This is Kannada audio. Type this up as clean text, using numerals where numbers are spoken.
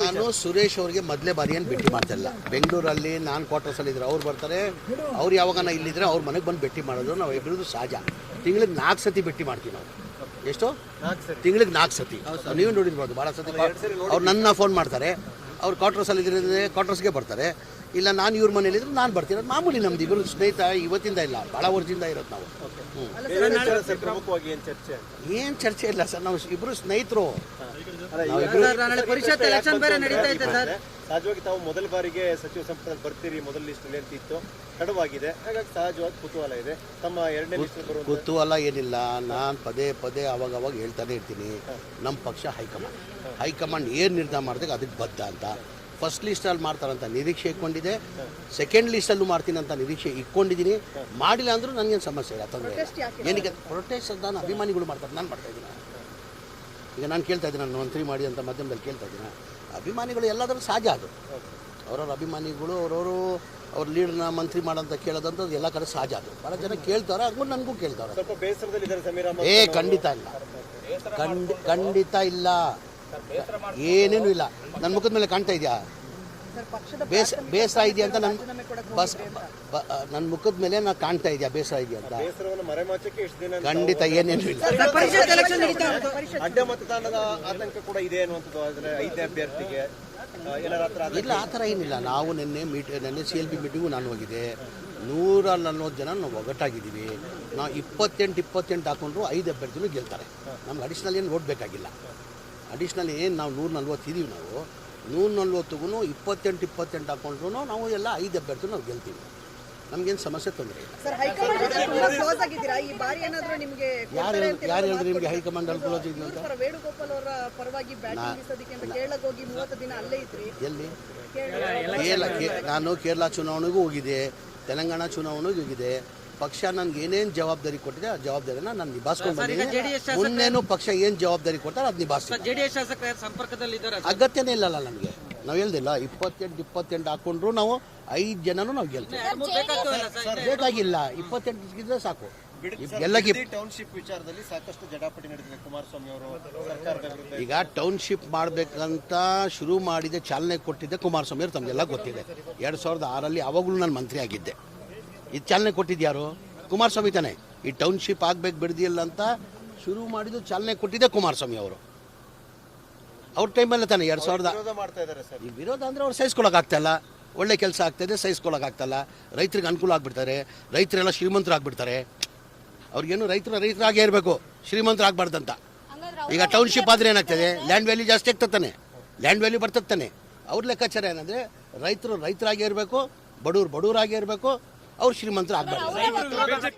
ನಾನು ಸುರೇಶ್ ಅವರಿಗೆ ಮೊದಲೇ ಬಾರಿ ಏನು ಭೇಟಿ ಮಾಡ್ತಿಲ್ಲ. ಬೆಂಗಳೂರಲ್ಲಿ ನಾನು ಕ್ವಾರ್ಟರ್ಸಲ್ಲಿ ಇದ್ರೆ ಅವ್ರು ಬರ್ತಾರೆ, ಅವ್ರು ಯಾವಾಗ ಇಲ್ಲಿದ್ರೆ ಅವ್ರ ಮನೆಗೆ ಬಂದು ಭೇಟಿ ಮಾಡೋದು ನಾವು ಇಬ್ಬರದು ಸಹಜ. ತಿಂಗಳಿಗೆ 4 ಸತಿ ಭೇಟಿ ಮಾಡ್ತೀವಿ ನಾವು. ಎಷ್ಟು? ತಿಂಗಳಿಗೆ 4 ಸತಿ. ನೀವು ನೋಡಿರ್ಬೋದು ಭಾಳ ಸತಿ. ಅವ್ರು ನನ್ನ ಫೋನ್ ಮಾಡ್ತಾರೆ, ಅವ್ರು ಕ್ವಾರ್ಟರ್ಸಲ್ಲಿ ಇದ್ರೆ ಕ್ವಾರ್ಟರ್ಸ್ಗೆ ಬರ್ತಾರೆ, ಇಲ್ಲ ನಾನು ಇವ್ರ ಮನೇಲಿದ್ರೆ ನಾನು ಬರ್ತೀನಿ. ಅದು ಮಾಮೂಲಿ, ನಮ್ದು ಇಬ್ಬರು ಸ್ನೇಹಿತ ಇವತ್ತಿಂದ ಇಲ್ಲ, ಭಾಳ ವರ್ಷದಿಂದ ಇರೋದು ನಾವು. ಏನು ಚರ್ಚೆ ಇಲ್ಲ ಸರ್, ನಾವು ಇಬ್ಬರು ಸ್ನೇಹಿತರು. ಪರಿಷತ್ ಎಲೆಕ್ಷನ್ ಬೇರೆ ನಡೀತಾ ಇದೆ ಸರ್. ಸಹಜವಾಗಿ ತಾವು ಮೊದಲ ಬಾರಿಗೆ ಸಚಿವ ಸಂಪುಟದಲ್ಲಿ ಬರ್ತೀರಿ, ಮೊದಲ ಲಿಸ್ಟ್ ಅಂತ ಇತ್ತು, ತಡವಾಗಿದೆ, ಹಾಗಾಗಿ ಸಹಜವಾಗಿ ಕುತೂಹಲ ಇದೆ. ತಮ್ಮ ಎರಡನೇ ಲಿಸ್ಟ್ ಬರುವ ಕುತೂಹಲ ಏನಿಲ್ಲ, ನಾನು ಪದೇ ಪದೇ ಅವಾಗ ಹೇಳ್ತಾನೆ ಇರ್ತೀನಿ, ನಮ್ಮ ಪಕ್ಷ ಹೈಕಮಾಂಡ್ ಏನು ನಿರ್ಧಾರ ಮಾಡಿದಾಗ ಅದಕ್ಕೆ ಬದ್ಧ ಅಂತ. ಫಸ್ಟ್ ಲಿಸ್ಟಲ್ಲಿ ಮಾಡ್ತಾರಂತ ನಿರೀಕ್ಷೆ ಇಟ್ಕೊಂಡಿದೆ, ಸೆಕೆಂಡ್ ಲಿಸ್ಟಲ್ಲೂ ಮಾಡ್ತೀನಿ ಅಂತ ನಿರೀಕ್ಷೆ ಇಟ್ಕೊಂಡಿದ್ದೀನಿ. ಮಾಡಿಲ್ಲ ಅಂದರೂ ನನಗೇನು ಸಮಸ್ಯೆ ಇಲ್ಲ, ತೊಂದರೆ ಇಲ್ಲ. ಏನಕ್ಕೆ ಪ್ರೊಟೆಸ್ಟ್ ನಾನು ಅಭಿಮಾನಿಗಳು ಮಾಡ್ತಾರೆ, ನಾನು ಮಾಡ್ತಾಯಿದ್ದೀನಿ. ಈಗ ನಾನು ಕೇಳ್ತಾ ಇದ್ದೀನಿ, ನಾನು ಮಂತ್ರಿ ಮಾಡಿ ಅಂತ ಮಾಧ್ಯಮದಲ್ಲಿ ಕೇಳ್ತಾ ಇದ್ದೀನಿ. ಅಭಿಮಾನಿಗಳು ಎಲ್ಲಾದರೂ ಸಹಜ, ಅದು ಅವ್ರವ್ರ ಅಭಿಮಾನಿಗಳು ಅವ್ರ ಲೀಡರ್ನ ಮಂತ್ರಿ ಮಾಡೋಂತ ಕೇಳೋದಂಥದ್ದು ಎಲ್ಲ ಕಡೆ ಸಹಜ. ಅದು ಭಾಳ ಜನ ಕೇಳ್ತಾರೆ, ಹಂಗೂ ನನಗೂ ಕೇಳ್ತಾರೆ. ಸ್ವಲ್ಪ ಬೇಸರದಲ್ಲಿ ಸಮೀರ್ ಖಂಡಿತ ಇಲ್ಲ, ಖಂಡಿತ ಇಲ್ಲ, ಏನೇನು ಇಲ್ಲ. ನನ್ನ ಮುಖದ ಮೇಲೆ ಕಾಣ್ತಾ ಇದೆಯಾ ಬೇಸರ ಇದೆಯಾ ಅಂತ? ನನ್ನ ಮುಖದ ಮೇಲೆ ನಾನು ಕಾಣ್ತಾ ಇದೆಯಾ ಬೇಸರ ಇದೆಯಾ ಅಂತ? ಖಂಡಿತ ಏನೇನು ಇಲ್ಲ. ಅಡ್ಡ ಮತದಾನದ ಆತಂಕ ಕೂಡ ಇದೆ ಅನ್ನುವಂಥದ್ದು ಐದನೇ ಅಭ್ಯರ್ಥಿಗೆ ಇಲ್ಲ, ಆ ಥರ ಏನಿಲ್ಲ. ನಾವು ನಿನ್ನೆ CLB ಮೀಟಿಂಗು ನಾನು ಹೋಗಿದ್ದೆ. 140 ಜನ ನಾವು ಒಗ್ಗಟ್ಟಾಗಿದ್ದೀವಿ. ನಾವು 28 ಹಾಕೊಂಡ್ರು 5 ಅಭ್ಯರ್ಥಿಗಳು ಗೆಲ್ತಾರೆ. ನಮ್ಗೆ ಅಡಿಷ್ನಲ್ ಏನು ಓಡಬೇಕಾಗಿಲ್ಲ. ಅಡಿಷ್ನಲ್ ಏನು ನಾವು 140 ಇದೀವಿ. ನಾವು 140ಗೂ 28 ಹಾಕೊಂಡ್ರು ನಾವು ಎಲ್ಲ 5 ಅಭ್ಯರ್ಥಿ ನಾವು ಗೆಲ್ತೀವಿ. ನಮಗೇನು ಸಮಸ್ಯೆ ತೊಂದರೆ ಇಲ್ಲ. ಯಾರು ಹೇಳಿದ್ರೆ ನಿಮಗೆ ಹೈಕಮಾಂಡ್ ಅಲ್ಲಿ ಕ್ಲೋಸ್ ಇದೆ ಅಂತ? ಎಲ್ಲಿ? ನಾನು ಕೇರಳ ಚುನಾವಣೆಗೂ ಹೋಗಿದೆ, ತೆಲಂಗಾಣ ಚುನಾವಣೆಗೂ ಹೋಗಿದೆ. ಪಕ್ಷ ನನ್ಗೆ ಏನೇನು ಜವಾಬ್ದಾರಿ ಕೊಟ್ಟಿದೆ ಆ ಜವಾಬ್ದಾರಿನ ನಾನು ನಿಭಾಯಿಸ್ಕೊಂಡು ಬಂದಿದ್ದೀನಿ. ಮುಂದೇನು ಪಕ್ಷ ಏನು ಜವಾಬ್ದಾರಿ ಕೊಡ್ತಾರೆ ಅದು ನಿಭಾಯಿಸ್ತೀನಿ. ಅಗತ್ಯನೇ ಇಲ್ಲಲ್ಲ ನಮಗೆ. ನಾವು ಹೇಳ್ದಿಲ್ಲ, 28 ಹಾಕೊಂಡ್ರು ನಾವು 5 ಜನನು ನಾವು ಗೆಲ್ತೀವಿ. ಬೇಕಾಗಿಲ್ಲ, 28 ಇದ್ರೆ ಸಾಕು. ಟೌನ್ಶಿಪ್ ವಿಚಾರದಲ್ಲಿ ಸಾಕಷ್ಟು ಜಟಾಪಟಿ ನಡೆದಿದೆ. ಕುಮಾರಸ್ವಾಮಿ ಅವರು ಸರ್ಕಾರದ ವಿರುದ್ಧ ಈಗ ಟೌನ್ಶಿಪ್ ಮಾಡಬೇಕಂತ ಶುರು ಮಾಡಿದೆ, ಚಾಲನೆ ಕೊಟ್ಟಿದ್ದೆ ಕುಮಾರಸ್ವಾಮಿ ಅವರು, ತಮಗೆಲ್ಲ ಗೊತ್ತಿದೆ. 2006ರಲ್ಲಿ ಅವಾಗಲೂ ನಾನು ಮಂತ್ರಿ ಆಗಿದ್ದೆ. ಇದು ಚಾಲನೆ ಕೊಟ್ಟಿದ್ಯಾರು? ಕುಮಾರಸ್ವಾಮಿ ತಾನೆ. ಈ ಟೌನ್ಶಿಪ್ ಆಗ್ಬೇಕು ಬಿಡದಿಲ್ಲ ಅಂತ ಶುರು ಮಾಡಿದ್ದು ಚಾಲನೆ ಕೊಟ್ಟಿದ್ದೆ ಕುಮಾರಸ್ವಾಮಿ ಅವರು. ಅವ್ರ ಟೈಮಲ್ಲೇ ತಾನೆ 2000 ಈ ವಿರೋಧ ಅಂದರೆ ಅವ್ರು ಸಹಿಸ್ಕೊಳಕ್ಕಾಗ್ತಾಯಿಲ್ಲ. ಒಳ್ಳೆ ಕೆಲಸ ಆಗ್ತಾಯಿದೆ, ಸಹಿಸ್ಕೊಳಕ್ಕಾಗ್ತಾಯಿಲ್ಲ. ರೈತರಿಗೆ ಅನುಕೂಲ ಆಗಿಬಿಡ್ತಾರೆ, ರೈತರೆಲ್ಲ ಶ್ರೀಮಂತರಾಗ್ಬಿಡ್ತಾರೆ. ಅವ್ರಿಗೇನು ರೈತರಾಗೇ ಇರಬೇಕು, ಶ್ರೀಮಂತರಾಗಬಾರ್ದಂತ. ಈಗ ಟೌನ್ಶಿಪ್ ಆದರೆ ಏನಾಗ್ತದೆ? ಲ್ಯಾಂಡ್ ವ್ಯಾಲ್ಯೂ ಜಾಸ್ತಿ ಆಗ್ತದೆ, ಲ್ಯಾಂಡ್ ವ್ಯಾಲ್ಯೂ ಬರ್ತದೆ. ಅವ್ರ ಲೆಕ್ಕಾಚಾರ ಏನಂದರೆ ರೈತರಾಗೇ ಇರಬೇಕು, ಬಡವರಾಗೇ ಇರಬೇಕು, ಅವ್ರು ಶ್ರೀಮಂತರು ಆಗಬಾರ್ದು.